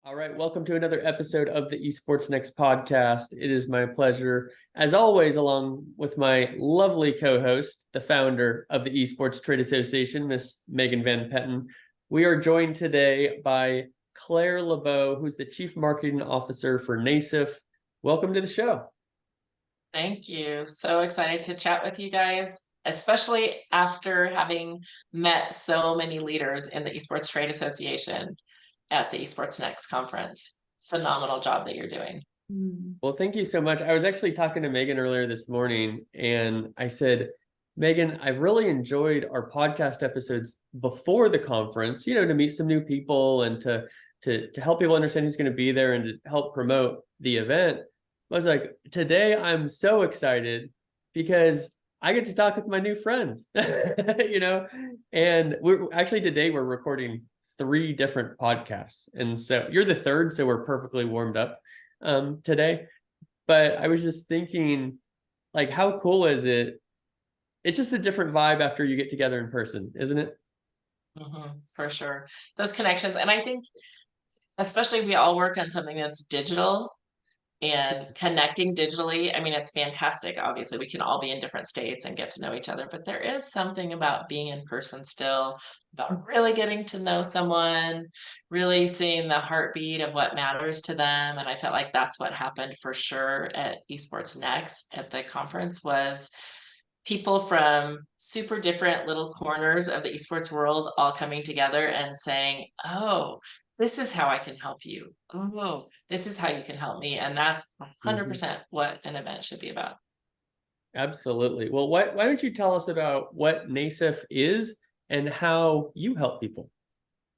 All right, welcome to another episode of the EsportsNext podcast. It is my pleasure, as always, along with my lovely co-host, the founder of the Esports Trade Association, Miss Megan Van Petten. We are joined today by Claire LaBeaux, who's the Chief Marketing Officer for NASIF. Welcome to the show. Thank you. So excited to chat with you guys, especially after having met so many leaders in the Esports Trade Association at the EsportsNext conference. Phenomenal job that you're doing. Well, thank you so much. I was actually talking to Megan earlier this morning, and I said, Megan, I really enjoyed our podcast episodes before the conference, to meet some new people and to help people understand who's going to be there and to help promote the event. I was like, today I'm so excited because I get to talk with my new friends, and today we're recording 3 different podcasts. And so you're the third, so we're perfectly warmed up today. But I was just thinking, like, how cool is it? It's just a different vibe after you get together in person, isn't it? For sure. Those connections. And I think, especially we all work on something that's digital and connecting digitally. I mean, it's fantastic. Obviously, we can all be in different states and get to know each other, but there is something about being in person still, about really getting to know someone, really seeing the heartbeat of what matters to them. And I felt like that's what happened for sure at Esports Next at the conference was people from super different little corners of the esports world all coming together and saying, oh, this is how I can help you. Oh, this is how you can help me. And that's 100% what an event should be about. Absolutely. Well, why don't you tell us about what NASIF is and how you help people?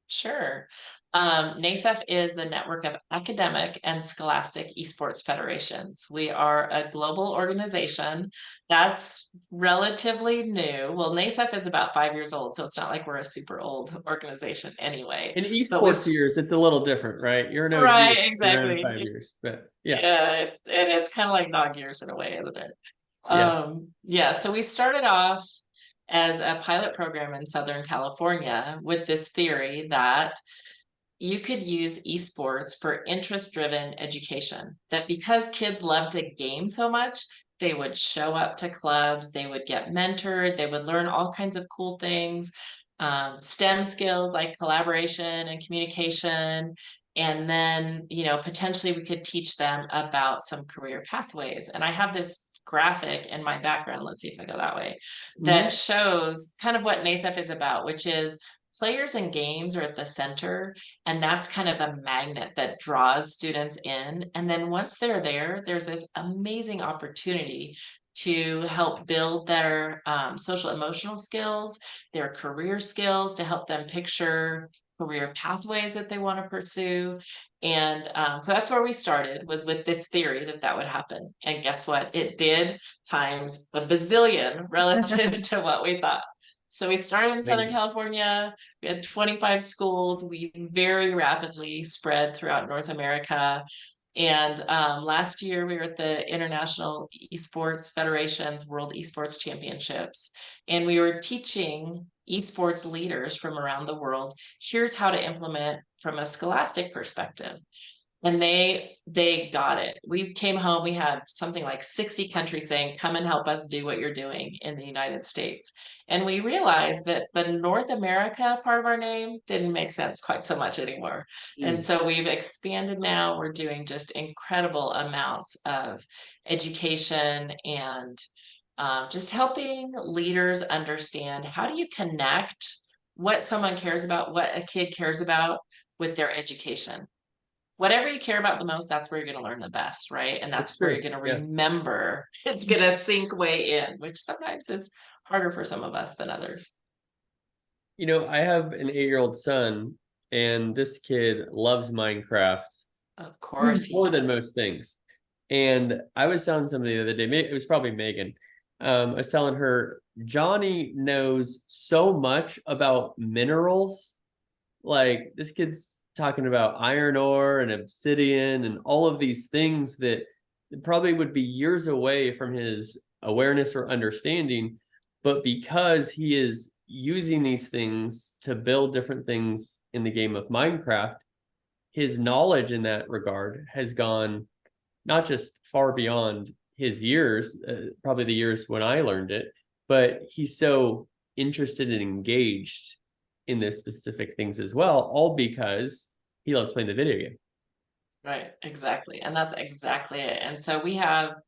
Sure. NASEF is the network of academic and scholastic esports federations. We are a global organization that's relatively new. Well, NASEF is about 5 years old, so it's not like we're a super old organization anyway. In But we, esports years, it's a little different, right? You're an OG, right, around exactly. 5 years, but yeah, Yeah, it's kind of like dog years in a way, isn't it? yeah. Yeah, so we started off as a pilot program in Southern California with this theory that you could use esports for interest-driven education. That because kids love to game so much, they would show up to clubs, they would get mentored, they would learn all kinds of cool things, STEM skills like collaboration and communication. And then, potentially we could teach them about some career pathways. And I have this graphic in my background, let's see if I go that way, that shows kind of what NASEF is about, which is players and games are at the center, and that's kind of the magnet that draws students in. And then once they're there, there's this amazing opportunity to help build their social emotional skills, their career skills, to help them picture career pathways that they want to pursue. And so that's where we started, was with this theory that that would happen. And guess what? It did, times a bazillion relative to what we thought. So we started in Southern Amazing. California. We had 25 schools. We very rapidly spread throughout North America. And last year, we were at the International Esports Federation's World Esports Championships. And we were teaching esports leaders from around the world, here's how to implement from a scholastic perspective. And they got it. We came home, we had something like 60 countries saying, come and help us do what you're doing in the United States. And we realized that the North America part of our name didn't make sense quite so much anymore. And Mm. so we've expanded now. We're doing just incredible amounts of education and just helping leaders understand, how do you connect what someone cares about, what a kid cares about, with their education. Whatever you care about the most, that's where you're going to learn the best, right? And It's that's where you're true. going to Yeah. remember. It's going to sink way in, which sometimes is harder for some of us than others. I have an 8-year-old son, and this kid loves Minecraft Of course he more than does. most things. And I was telling somebody the other day, it was probably Megan. I was telling her, Johnny knows so much about minerals. Like, this kid's talking about iron ore and obsidian and all of these things that probably would be years away from his awareness or understanding. But because he is using these things to build different things in the game of Minecraft, his knowledge in that regard has gone not just far beyond his years, probably the years when I learned it, but he's so interested and engaged in those specific things as well, all because he loves playing the video game. Right, exactly. And that's exactly it. And so we have,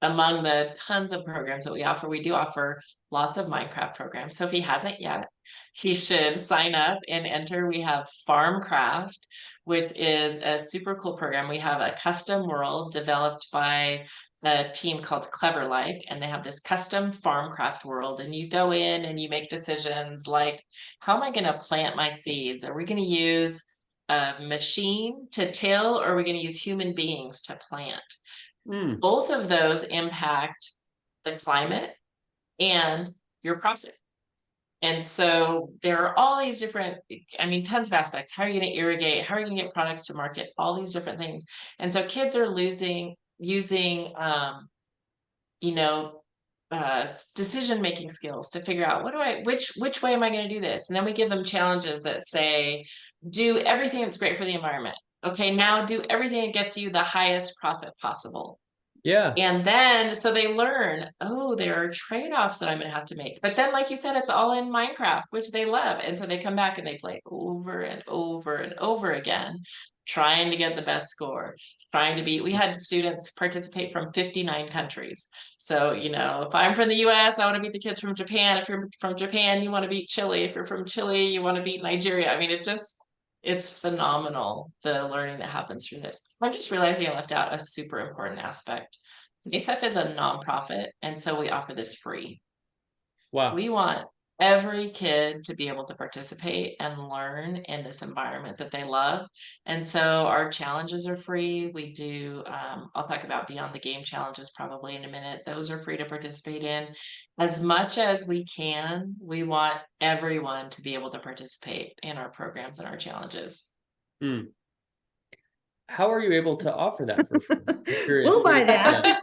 among the tons of programs that we offer, we do offer lots of Minecraft programs. So if he hasn't yet, he should sign up and enter. We have Farmcraft, which is a super cool program. We have a custom world developed by a team called Cleverlike, and they have this custom Farmcraft world. And you go in and you make decisions like, how am I going to plant my seeds? Are we going to use a machine to till, or are we going to use human beings to plant? Mm. Both of those impact the climate and your profit. And so there are all these different, I mean, tons of aspects. How are you going to irrigate? How are you going to get products to market? All these different things. And so kids are using, you know, decision making skills to figure out which way am I going to do this? And then we give them challenges that say, do everything that's great for the environment. Okay, now do everything that gets you the highest profit possible. Yeah. And then, so they learn, oh, there are trade-offs that I'm going to have to make. But then, like you said, it's all in Minecraft, which they love. And so they come back and they play over and over and over again, trying to get the best score, trying to beat. We had students participate from 59 countries. So, if I'm from the US, I want to beat the kids from Japan. If you're from Japan, you want to beat Chile. If you're from Chile, you want to beat Nigeria. I mean, it's phenomenal, the learning that happens through this. I'm just realizing I left out a super important aspect. ASEF is a nonprofit, and so we offer this free. Wow. We want every kid to be able to participate and learn in this environment that they love. And so our challenges are free. We do, I'll talk about Beyond the Game challenges probably in a minute. Those are free to participate in. As much as we can, we want everyone to be able to participate in our programs and our challenges. Mm. How are you able to offer that for free? I'm curious. We'll buy that.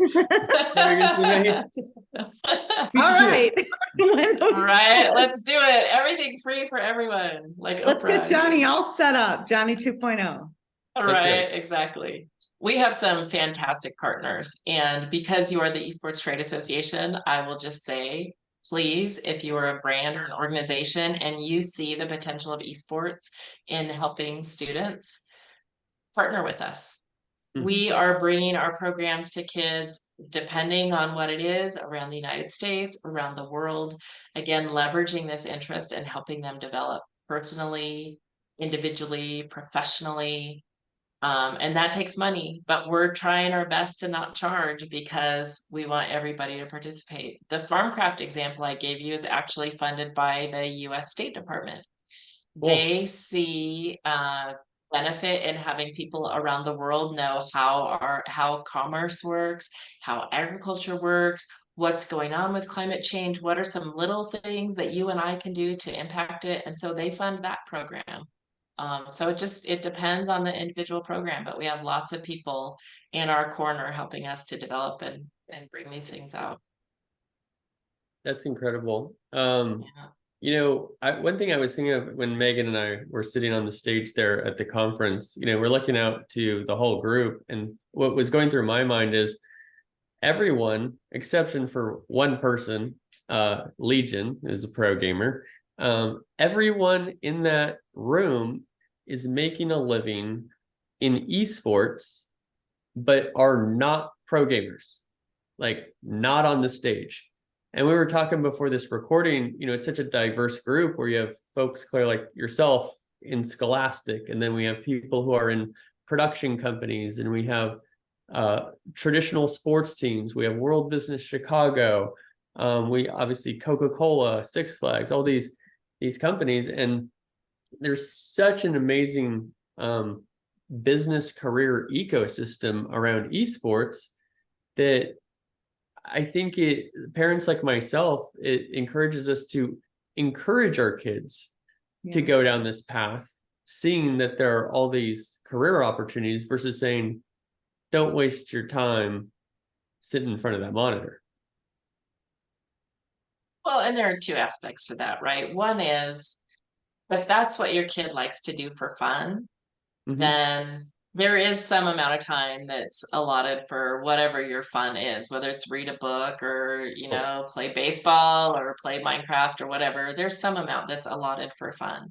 All right. Right, let's do it. Everything free for everyone, like Let's Oprah. get Johnny all set up. Johnny 2.0. All right, exactly. We have some fantastic partners. And because you are the Esports Trade Association, I will just say, please, if you are a brand or an organization and you see the potential of esports in helping students, partner with us. We are bringing our programs to kids, depending on what it is, around the United States, around the world. Again, leveraging this interest and helping them develop personally, individually, professionally. And that takes money, but we're trying our best to not charge because we want everybody to participate. The Farmcraft example I gave you is actually funded by the US State Department. They see benefit in having people around the world know how commerce works, how agriculture works, what's going on with climate change, what are some little things that you and I can do to impact it. And so they fund that program. So it depends on the individual program, but we have lots of people in our corner helping us to develop and bring these things out. That's incredible. Yeah. One thing I was thinking of when Megan and I were sitting on the stage there at the conference, we're looking out to the whole group, and what was going through my mind is everyone, exception for one person, Legion is a pro gamer. Everyone in that room is making a living in esports, but are not pro gamers, like not on the stage. And we were talking before this recording, it's such a diverse group where you have folks, Claire, like yourself in Scholastic, and then we have people who are in production companies, and we have traditional sports teams. We have World Business Chicago. We obviously Coca-Cola, Six Flags, all these companies. And there's such an amazing business career ecosystem around esports that I think parents like myself, it encourages us to encourage our kids to go down this path, seeing that there are all these career opportunities versus saying, don't waste your time sitting in front of that monitor. Well, and there are two aspects to that, right? One is if that's what your kid likes to do for fun, then there is some amount of time that's allotted for whatever your fun is, whether it's read a book or, play baseball or play Minecraft or whatever. There's some amount that's allotted for fun.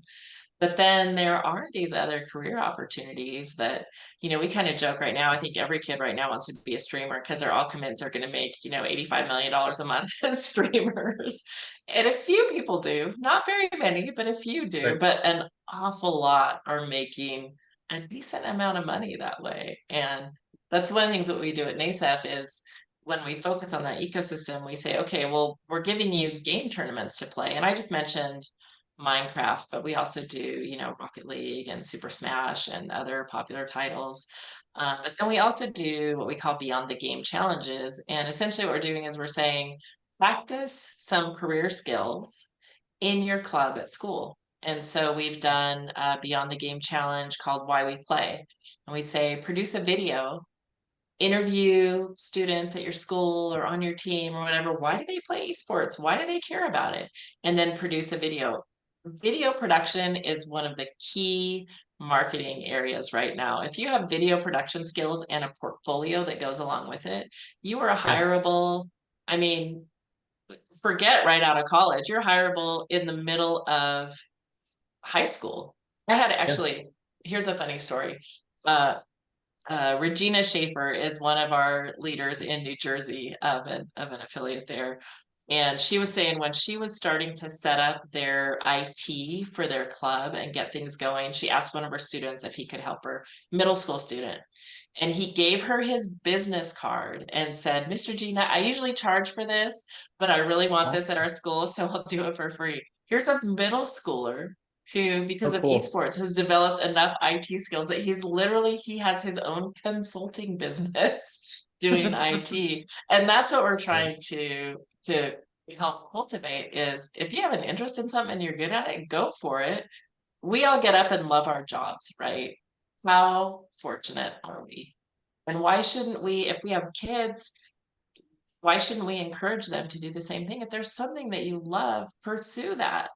But then there are these other career opportunities that, we kind of joke right now. I think every kid right now wants to be a streamer because their all commits are going to make, $85 million a month as streamers. And a few people do, not very many, but a few do. Right. But an awful lot are making a decent amount of money that way. And that's one of the things that we do at NASEF is when we focus on that ecosystem, we say, okay, well, we're giving you game tournaments to play. And I just mentioned Minecraft, but we also do, Rocket League and Super Smash and other popular titles. But then we also do what we call Beyond the Game challenges. And essentially what we're doing is we're saying, practice some career skills in your club at school. And so we've done a Beyond the Game challenge called Why We Play. And we say, produce a video, interview students at your school or on your team or whatever. Why do they play esports? Why do they care about it? And then produce a video. Video production is one of the key marketing areas right now. If you have video production skills and a portfolio that goes along with it, you are hireable. I mean, forget right out of college. You're hireable in the middle of high school. I had actually, here's a funny story. Regina Schaefer is one of our leaders in New Jersey of an affiliate there. And she was saying when she was starting to set up their IT for their club and get things going, she asked one of her students if he could help her, middle school student. And he gave her his business card and said, Mr. Gina, I usually charge for this, but I really want this at our school, so I'll do it for free. Here's a middle schooler who, because of esports, has developed enough IT skills that he has his own consulting business doing IT. And that's what we're trying to help cultivate is if you have an interest in something and you're good at it, go for it. We all get up and love our jobs, right? How fortunate are we? And why shouldn't we, if we have kids, why shouldn't we encourage them to do the same thing? If there's something that you love, pursue that.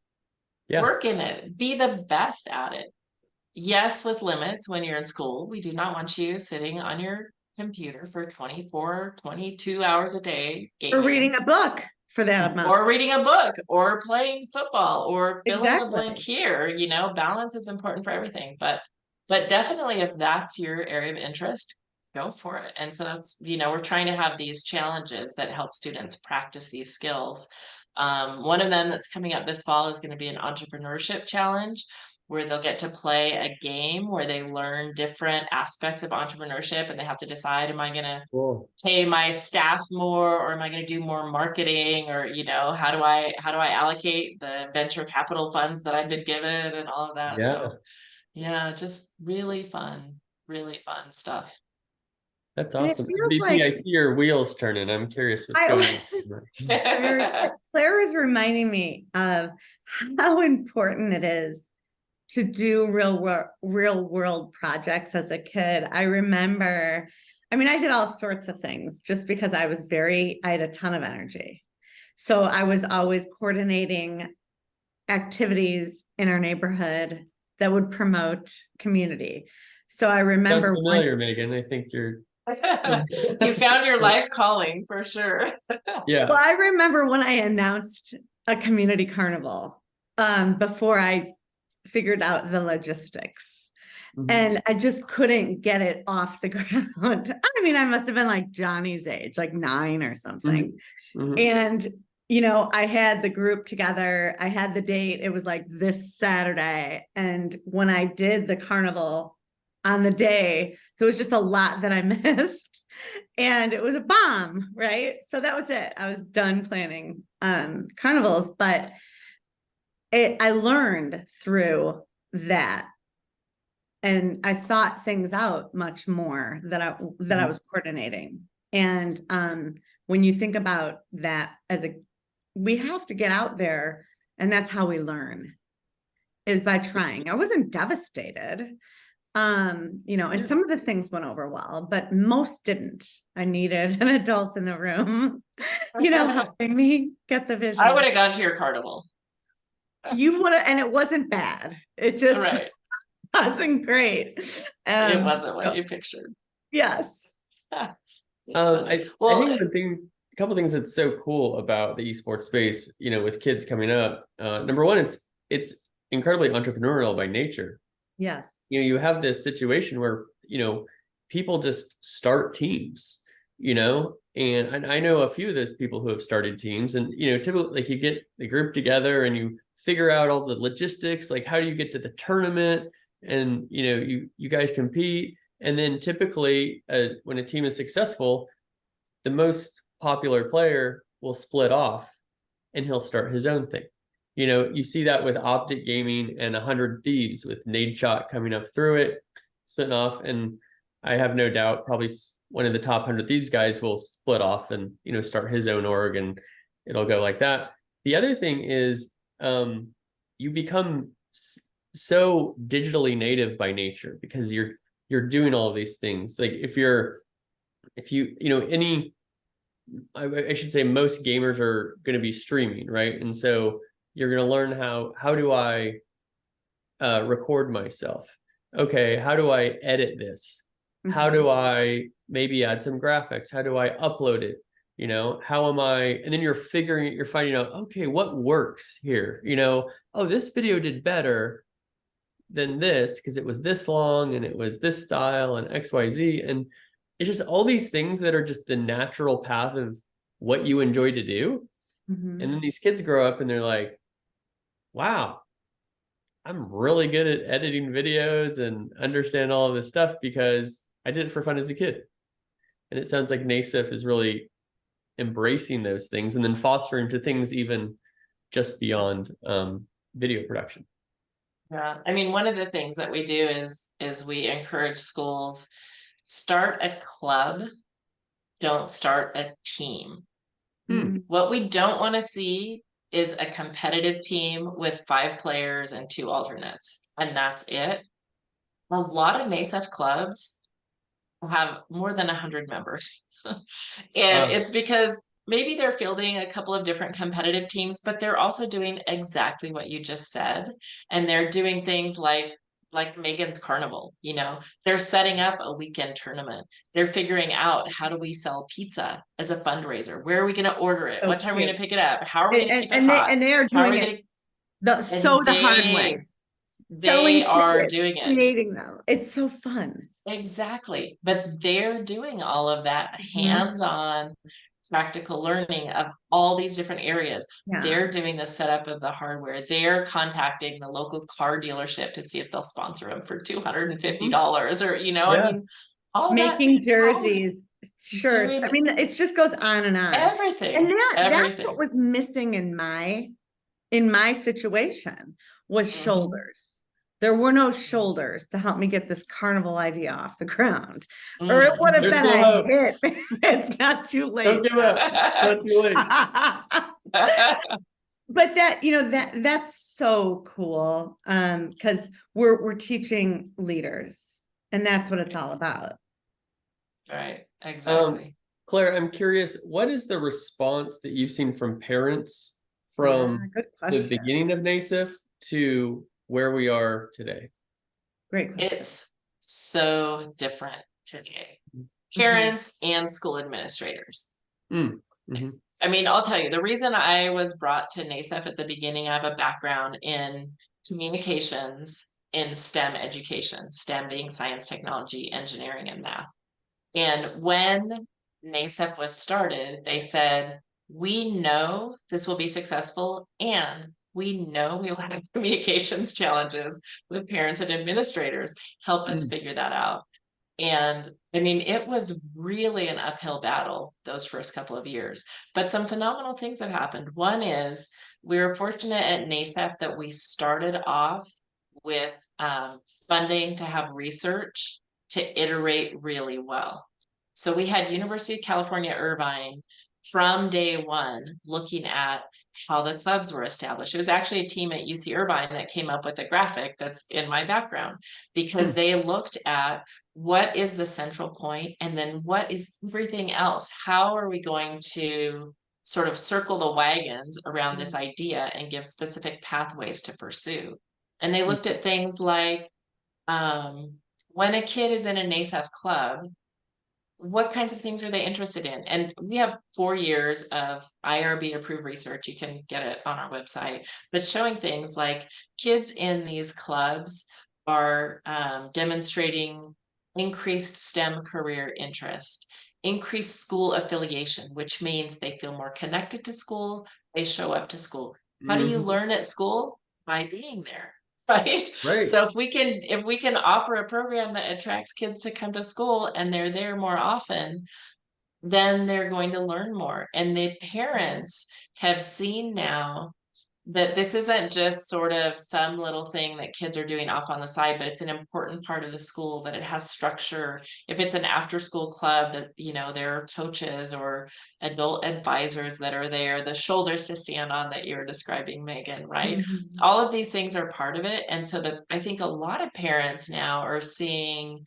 Work in it. Be the best at it. Yes, with limits when you're in school. We do not want you sitting on your computer for 24, 22 hours a day gaming. Or reading a book for that amount. Or reading a book or playing football or fill in the blank here. Balance is important for everything. But definitely if that's your area of interest, go for it. And so that's, we're trying to have these challenges that help students practice these skills. One of them that's coming up this fall is going to be an entrepreneurship challenge where they'll get to play a game where they learn different aspects of entrepreneurship and they have to decide, am I going to pay my staff more or am I going to do more marketing or, how do I allocate the venture capital funds that I've been given and all of that. Yeah. So yeah, just really fun stuff. That's awesome. VP, I see your wheels turning. I'm curious what's going on. Claire is reminding me of how important it is to do real world projects as a kid. I remember, I did all sorts of things just because I had a ton of energy. So I was always coordinating activities in our neighborhood that would promote community. So I remember. Sounds familiar, Megan. I think you're. You found your life calling for sure. Yeah. Well, I remember when I announced a community carnival before I figured out the logistics. And I just couldn't get it off the ground. I must have been like Johnny's age, like 9 or something. And, I had the group together. I had the date. It was like this Saturday. And when I did the carnival on the day, there was just a lot that I missed. And it was a bomb, right? So that was it. I was done planning carnivals, but I learned through that. And I thought things out much more that I was coordinating. And when you think about that we have to get out there, and that's how we learn, is by trying. I wasn't devastated, and some of the things went over well, but most didn't. I needed an adult in the room, helping me get the vision. I would have gone to your carnival. You would have, and it wasn't bad. It just, right. wasn't great. It wasn't what So, you pictured. yes. It's funny. I Well, think a couple things that's so cool about the esports space, with kids coming up. Number one, it's incredibly entrepreneurial by nature. Yes. You have this situation where, people just start teams, and I know a few of those people who have started teams, and, typically, like, you get the group together and you figure out all the logistics, like how do you get to the tournament, and, you guys compete. And then typically, when a team is successful, the most popular player will split off and he'll start his own thing. You see that with Optic Gaming and 100 Thieves, with Nadeshot coming up through it, splitting off. And I have no doubt probably one of the top 100 Thieves guys will split off and, start his own org, and it'll go like that. The other thing is, you become so digitally native by nature, because you're doing all of these things. Like if I should say most gamers are going to be streaming, right? And so you're going to learn how do I record myself? Okay, how do I edit this? How do I maybe add some graphics? How do I upload it? How am I? And then you're finding out, okay, what works here? Oh, this video did better than this because it was this long and it was this style and XYZ. And it's just all these things that are just the natural path of what you enjoy to do. And then these kids grow up and they're like, wow, I'm really good at editing videos and understand all of this stuff because I did it for fun as a kid. And it sounds like NASIF is really embracing those things and then fostering to things even just beyond video production. yeah, I mean, one of the things that we do is we encourage schools, start a club, don't start a team. What we don't want to see is a competitive team with 5 players and 2 alternates, and that's it. A lot of NASEF clubs have more than 100 members. And it's because maybe they're fielding a couple of different competitive teams, but they're also doing exactly what you just said. And they're doing things like Megan's Carnival, they're setting up a weekend tournament. They're figuring out, how do we sell pizza as a fundraiser? Where are we going to order it? What time are we going to pick it up? How are we going to keep it hot? And they are doing it the hard way. They are doing it. Creating them. It's so fun. Exactly. But they're doing all of that hands-on practical learning of all these different areas. Yeah. They're doing the setup of the hardware. They're contacting the local car dealership to see if they'll sponsor them for $250 or, I mean, all making that, jerseys, shirts. I mean, it just goes on and on. Everything. And that's what was missing in my situation was shoulders. There were no shoulders to help me get this carnival idea off the ground. Or it would have been a hit. It's not too late. Don't give up. Not too late. But that's so cool. Because we're teaching leaders, and that's what it's all about. Right. Exactly. Claire, I'm curious, what is the response that you've seen from parents from the beginning of NASIF to where we are today? Great question. It's so different today. Parents and school administrators. I mean, I'll tell you, the reason I was brought to NASIF at the beginning, I have a background in communications in STEM education, STEM being science, technology, engineering, and math. And when NASIF was started, they said, we know this will be successful, and we know we will have communications challenges with parents and administrators. Help us figure that out. And I mean, it was really an uphill battle those first couple of years, but some phenomenal things have happened. One is we were fortunate at NASIF that we started off with funding to have research to iterate really well. So we had University of California, Irvine from day one looking at how the clubs were established. It was actually a team at UC Irvine that came up with a graphic that's in my background, because they looked at what is the central point and then what is everything else? How are we going to sort of circle the wagons around this idea and give specific pathways to pursue? And they looked at things like when a kid is in a NASEF club, what kinds of things are they interested in? And we have 4 years of IRB approved research. You can get it on our website, but showing things like kids in these clubs are demonstrating increased STEM career interest, increased school affiliation, which means they feel more connected to school, they show up to school. How do you Mhm. learn at school? By being there. Right. Right. So if we can offer a program that attracts kids to come to school and they're there more often, then they're going to learn more. And the parents have seen now that this isn't just sort of some little thing that kids are doing off on the side, but it's an important part of the school, that it has structure. If it's an after school club, that, you know, there are coaches or adult advisors that are there, the shoulders to stand on that you're describing, Megan, right? Mhm. All of these things are part of it. And so I think a lot of parents now are seeing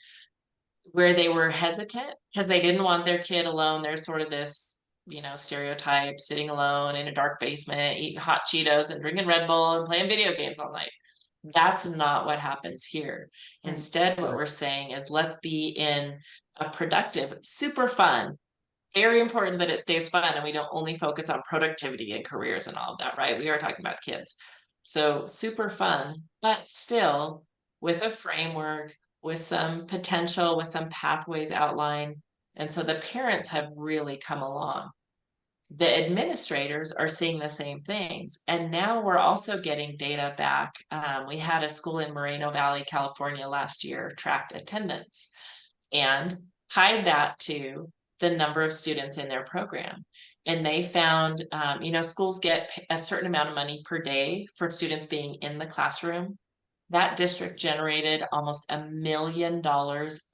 where they were hesitant because they didn't want their kid alone. There's sort of this, you know, stereotype, sitting alone in a dark basement, eating hot Cheetos and drinking Red Bull and playing video games all night. That's not what happens here. Right. Instead, what Right. we're saying is let's be in a productive, super fun, very important that it stays fun and we don't only focus on productivity and careers and all of that, right? We are talking about kids. So super fun, but still with a framework, with some potential, with some pathways outlined. And so the parents have really come along. The administrators are seeing the same things. And now we're also getting data back. We had a school in Moreno Valley, California last year tracked attendance and tied that to the number of students in their program. And they found, you know, schools get a certain amount of money per day for students being in the classroom. That district generated almost $1 million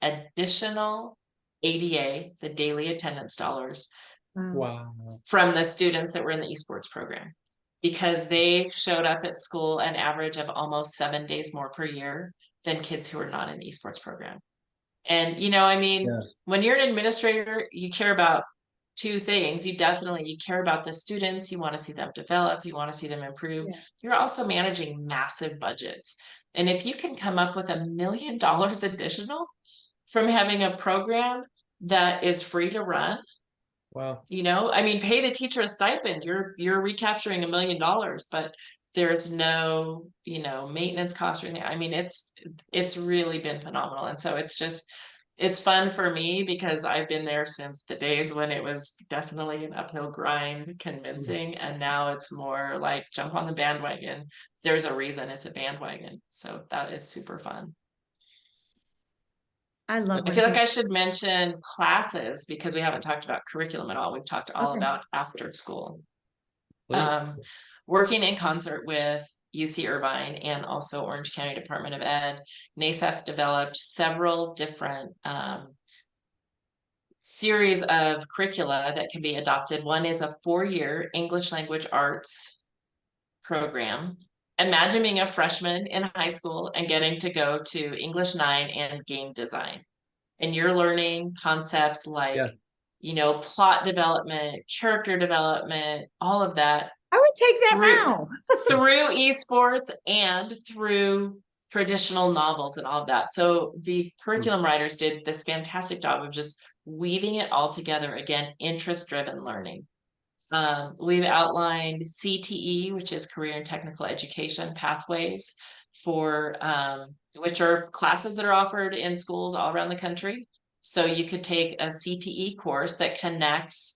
additional ADA, the daily attendance dollars, Wow. Wow. from the students that were in the esports program because they showed up at school an average of almost 7 days more per year than kids who are not in the esports program. And, you know, I mean, Yeah. when you're an administrator, you care about two things. You care about the students, you want to see them develop, you want to see them improve. Yeah. You're also managing massive budgets. And if you can come up with $1 million additional from having a program that is free to run, Wow. you know, I mean, pay the teacher a stipend, you're recapturing $1 million, but there's no, you know, maintenance costs or anything. I mean, it's really been phenomenal. And so it's fun for me because I've been there since the days when it was definitely an uphill grind convincing, and now it's more like jump on the bandwagon. There's a reason it's a bandwagon. So that is super fun. I love I when feel like things. I should mention classes because we haven't talked about curriculum at all. We've talked all Okay. about after school. Please. Um, Working in concert with UC Irvine and also Orange County Department of Ed, NASEF developed several different series of curricula that can be adopted. One is a 4-year English language arts program. Imagine being a freshman in high school and getting to go to English 9 and game design. And you're learning concepts like, Yeah. you know, plot development, character development, all of that I would take that through now. through esports and through traditional novels and all of that. So the Mm. curriculum writers did this fantastic job of just weaving it all together. Again, interest-driven learning. We've outlined CTE, which is Career and Technical Education pathways for which are classes that are offered in schools all around the country. So you could take a CTE course that connects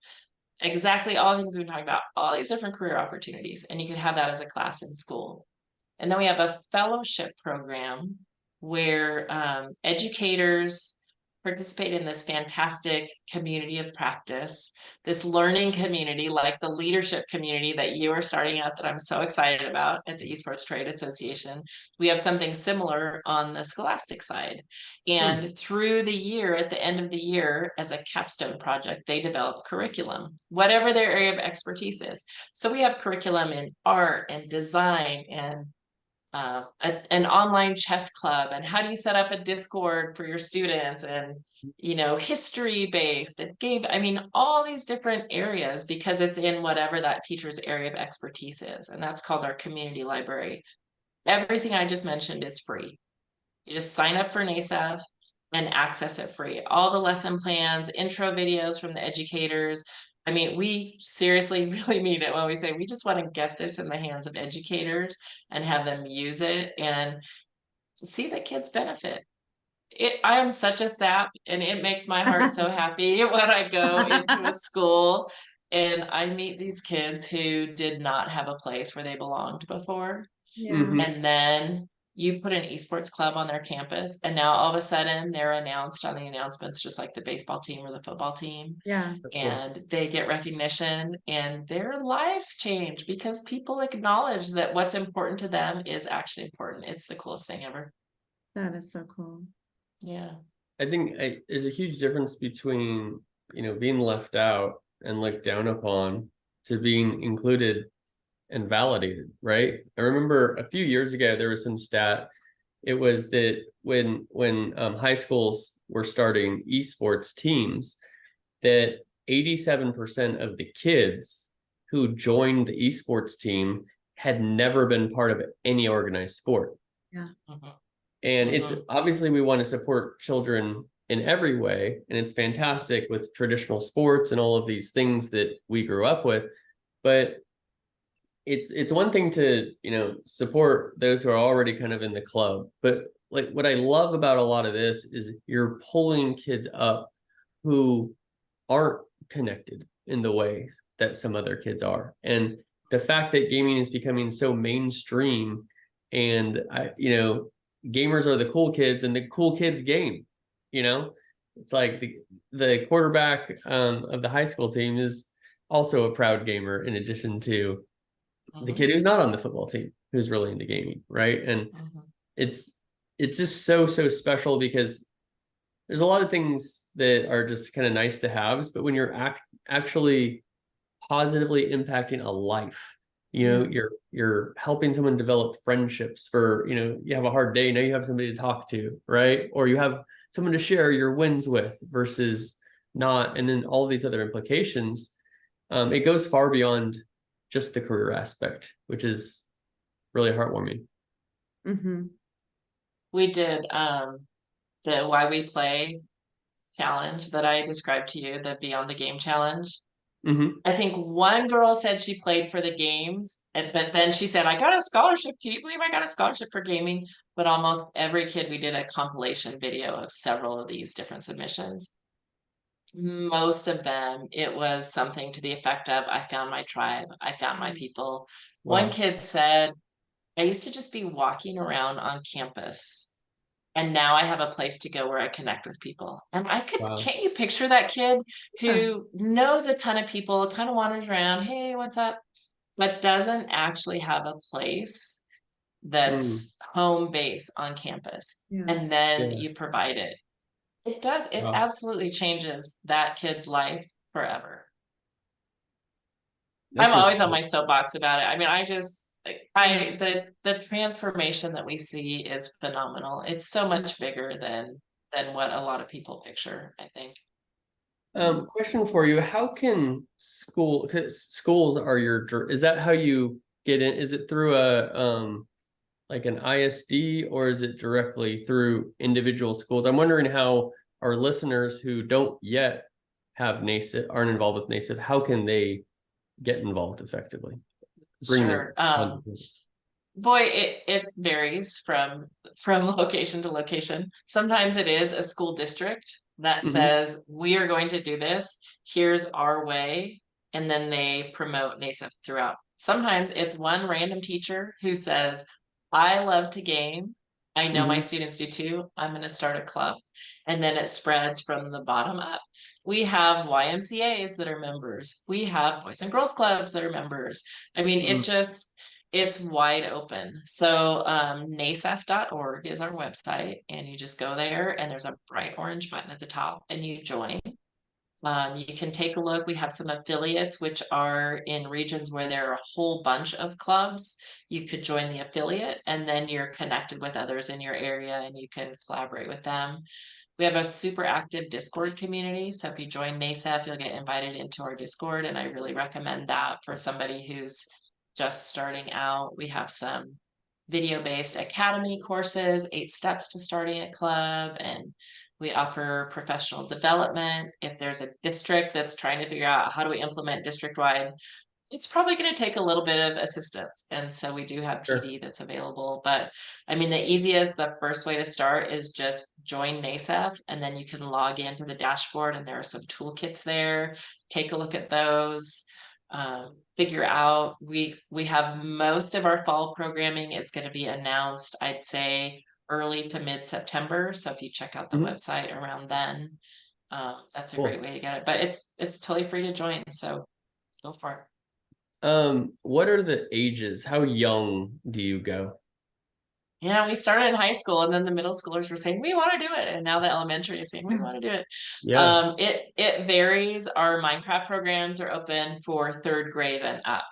exactly all the things we've been talking about, all these different career opportunities, and you could have that as a class in school. And then we have a fellowship program where educators participate in this fantastic community of practice, this learning community, like the leadership community that you are starting out that I'm so excited about at the Esports Trade Association. We have something similar on the scholastic side. Mm. And through the year, at the end of the year, as a capstone project, they develop curriculum, whatever their area of expertise is. So we have curriculum in art and design and an online chess club, and how do you set up a Discord for your students, and, you know, history based and game, I mean, all these different areas because it's in whatever that teacher's area of expertise is, and that's called our community library. Everything I just mentioned is free. You just sign up for NASEF and access it free. All the lesson plans, intro videos from the educators. I mean, we seriously really mean it when we say we just want to get this in the hands of educators and have them use it and see that kids benefit. I am such a sap, and it makes my heart so happy when I go into a school and I meet these kids who did not have a place where they belonged before. Yeah. Mhm. And then you put an esports club on their campus, and now all of a sudden they're announced on the announcements, just like the baseball team or the football team, Yeah. So cool. and they get recognition and their lives change because people acknowledge that what's important to them is actually important. It's the coolest thing ever. That is so cool. Yeah. I think there's a huge difference between, being left out and looked down upon to being included and validated, right? I remember a few years ago there was some stat. It was that when high schools were starting esports teams, that 87% of the kids who joined the esports team had never been part of any organized sport. Yeah. Mhm. And it's obviously we want to support children in every way, and it's fantastic with traditional sports and all of these things that we grew up with. But it's one thing to support those who are already kind of in the club, but like what I love about a lot of this is you're pulling kids up who aren't connected in the way that some other kids are, and the fact that gaming is becoming so mainstream, and gamers are the cool kids and the cool kids game. It's like the quarterback of the high school team is also a proud gamer, in addition to the kid who's not on the football team who's really into gaming, right? And it's just so special because there's a lot of things that are just kind of nice to haves, but when you're actually positively impacting a life, you're helping someone develop friendships for, you have a hard day, now you have somebody to talk to, right? Or you have someone to share your wins with versus not, and then all these other implications. It goes far beyond just the career aspect, which is really heartwarming. Mm-hmm. We did the Why We Play challenge that I described to you, the Beyond the Game challenge. Mm-hmm. I think one girl said she played for the games, but then she said, I got a scholarship. Can you believe I got a scholarship for gaming? But almost every kid, we did a compilation video of several of these different submissions. Most of them, it was something to the effect of, I found my tribe, I found my people. One Wow. kid said, I used to just be walking around on campus, and now I have a place to go where I connect with people. And Wow. can't you picture that kid Yeah. who knows a ton of people, kind of wanders around, hey, what's up? But doesn't actually have a place Mm. that's home base on campus. Yeah. And then Yeah. you provide it. It Wow. absolutely changes that kid's life forever. I'm That's always on incredible. my soapbox about it. I mean, the transformation that we see is phenomenal. It's so much bigger than what a lot of people picture, I think. Question for you: how can because schools are is that how you get in? Is it through a like an ISD, or is it directly through individual schools? I'm wondering how our listeners who don't yet have NASIP, aren't involved with NASIP, how can they get involved effectively? Bring their Sure. Boy, it varies from location to location. Sometimes it is a school district that Mhm. says, we are going to do this, here's our way, and then they promote NASEF throughout. Sometimes it's one random teacher who says, I love to game. I know my Mhm. students do too. I'm going to start a club. And then it spreads from the bottom up. We have YMCAs that are members. We have Boys and Girls Clubs that are members. I mean, Mm. it's wide open. So nasef.org is our website, and you just go there and there's a bright orange button at the top and you join. You can take a look. We have some affiliates, which are in regions where there are a whole bunch of clubs. You could join the affiliate and then you're connected with others in your area and you can collaborate with them. We have a super active Discord community. So if you join NASEF, you'll get invited into our Discord. And I really recommend that for somebody who's just starting out. We have some video-based academy courses, 8 steps to starting a club, and we offer professional development. If there's a district that's trying to figure out how do we implement district-wide, it's probably going to take a little bit of assistance. And so we do have Sure. PD that's available. But I mean, the first way to start is just join NASEF, and then you can log into the dashboard, and there are some toolkits there. Take a look at those. Figure out, we have most of our fall programming is going to be announced, I'd say early to mid-September. So if you check out the website around then, that's a Cool. great way to get it. But it's totally free to join, so go for it. What are the ages? How young do you go? Yeah, we started in high school, and then the middle schoolers were saying, we want to do it. And now the elementary is saying, we want to do it. Yeah. It varies. Our Minecraft programs are open for 3rd grade and up.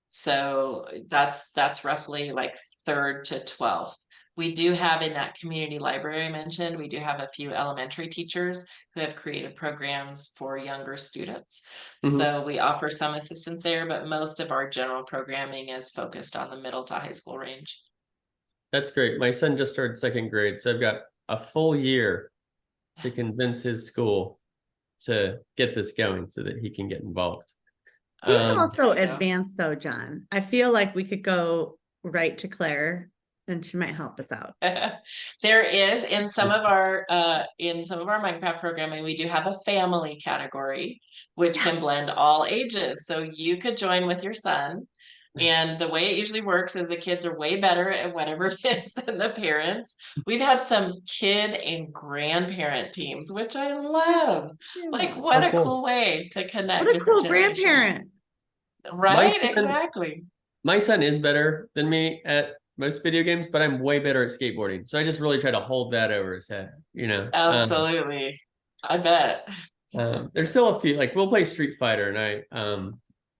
So that's roughly like 3rd to 12th. We do have, in that community library I mentioned, we do have a few elementary teachers who have created programs for younger students. So we offer some assistance there, but most of our general programming is focused on the middle to high school range. That's great. My son just started 2nd grade, so I've got a full year to convince his school to get this going so that he can get involved. He's also advanced though, John. I feel like we could go right to Claire and she might help us out. There is in some of our Minecraft programming, we do have a family category, which can blend all ages. So you could join with your son. And the way it usually works is the kids are way better at whatever it is than the parents. We've had some kid and grandparent teams, which I love. Like, what a cool way to connect. What a cool grandparent. Right? Exactly. My son is better than me at most video games, but I'm way better at skateboarding. So I just really try to hold that over his head, you know? Absolutely. I bet. There's still a few, like we'll play Street Fighter, and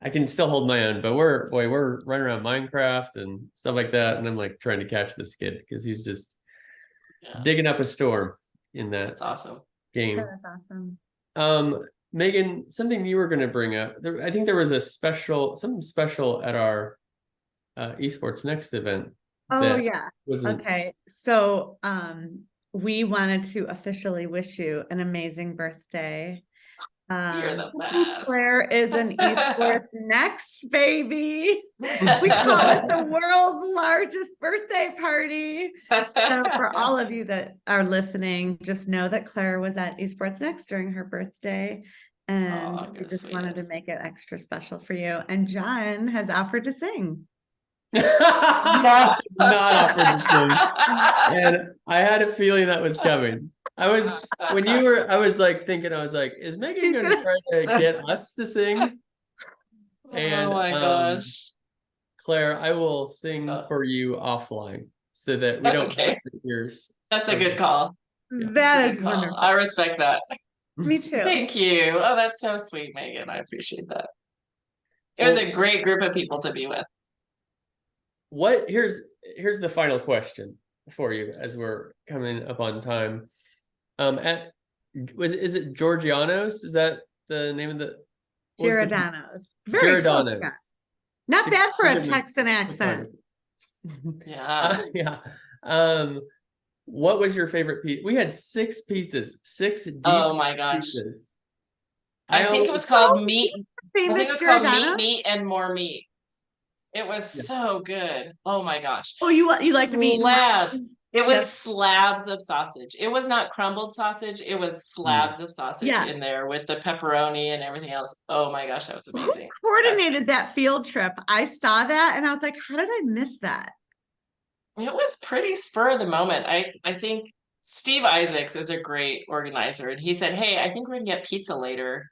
I can still hold my own, but we're running around Minecraft and stuff like that, and I'm like trying to catch this kid because he's just digging up a storm in that. That's awesome. Game. That was awesome. Megan, something you were going to bring up. I think there was something special at our EsportsNext event. Oh yeah. Okay. So we wanted to officially wish you an amazing birthday. You're the best. Claire is an EsportsNext baby. We call it the world's largest birthday party. So for all of you that are listening, just know that Claire was at EsportsNext during her birthday. And we just wanted to make it extra special for you. And John has offered to sing. not offered to sing. And I had a feeling that was coming. I was like thinking, is Megan going to try to get us to sing? And oh my gosh. Claire, I will sing for you offline so that we don't hurt your ears. That's a good call. Yeah. That is wonderful. I respect that. Me too. Thank you. Oh, that's so sweet, Megan. I appreciate that. It was a great group of people to be with. Here's the final question for you as we're coming up on time. Is it Georgianos? Is that the name of the Giordano's? Very close, Scott. Not bad for a Texan accent. Yeah. Yeah. What was your favorite pizza? We had 6 pizzas, 6 deep oh my gosh. Pizzas. I think it was called meat. I think it was called meat and more meat. It was so good. Oh my gosh. Oh, you like the meat? Slabs. It was slabs of sausage. It was not crumbled sausage. It was slabs of sausage in there with the pepperoni and everything else. Oh my gosh, that was amazing. Who coordinated that field trip? I saw that and I was like, how did I miss that? It was pretty spur of the moment. I think Steve Isaacs is a great organizer, and he said, hey, I think we're gonna get pizza later.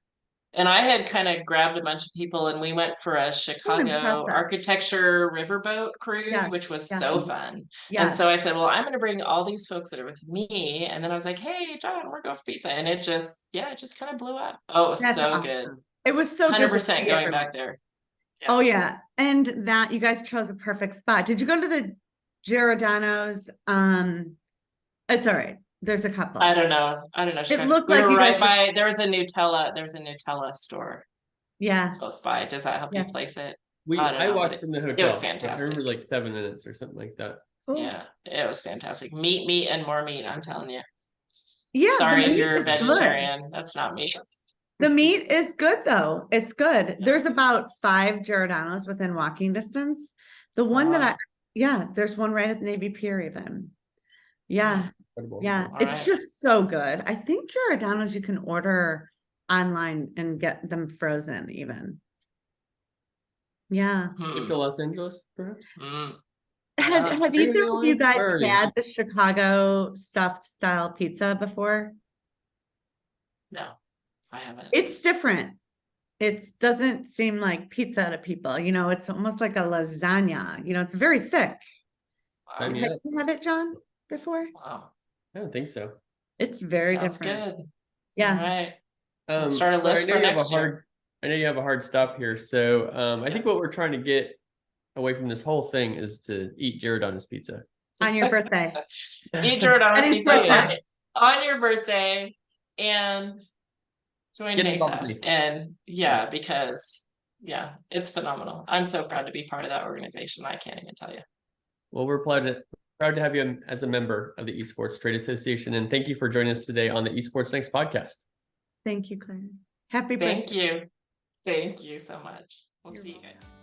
And I had kind of grabbed a bunch of people, and we went for a Chicago architecture riverboat cruise, which was so fun. And so I said, well, I'm going to bring all these folks that are with me. And then I was like, hey, John, we're going for pizza. And it just kind of blew up. Oh, it was so good. It was so 100% going back there. Yeah. Oh, yeah. And that you guys chose a perfect spot. Did you go to the Giordano's? It's all right. There's a couple. I don't know. It looked we like were right by. There was a Nutella store. Yeah. Close by. Does that help you place it? I watched from the hotel. It was fantastic. It was like 7 minutes or something like that. cool. Yeah, it was fantastic. Meat, and more meat, I'm telling you. Yeah, Sorry the if meat you're a is good. vegetarian. That's not me. The meat is good though. It's good. There's about 5 Giordano's within walking distance. The one that wow. yeah, there's one right at the Navy Pier even. Yeah, Incredible. yeah, All it's right. just so good. I think Giordano's you can order online and get them frozen even. Yeah. Trip to Los Angeles, perhaps? Have Yeah. have Are you either the of only you one? guys Where are you? had the Chicago stuffed style pizza before? No, I haven't. It's different. It doesn't seem like pizza to people, you know, it's almost like a lasagna, you know, it's very thick. Sign Wow. me Have up. you had it, John, before? Wow. I don't think so. It's very Sounds different. good. All Yeah. right. Let's start a Claire, list for next year. I know you have a hard stop here, so I think what we're trying to get away from this whole thing is to eat Giordano's pizza. On your birthday. Eat Giordano's Eddie's pizza birthday. on your birthday and join Get involved NASAF. with NASAF. And yeah, because yeah, it's phenomenal. I'm so proud to be part of that organization. I can't even tell you. Well, we're proud to have you as a member of the Esports Trade Association, and thank you for joining us today on the Esports Next podcast. Thank you, Claire. Happy birthday. Thank you. Thank you so much. We'll You're see you welcome. guys.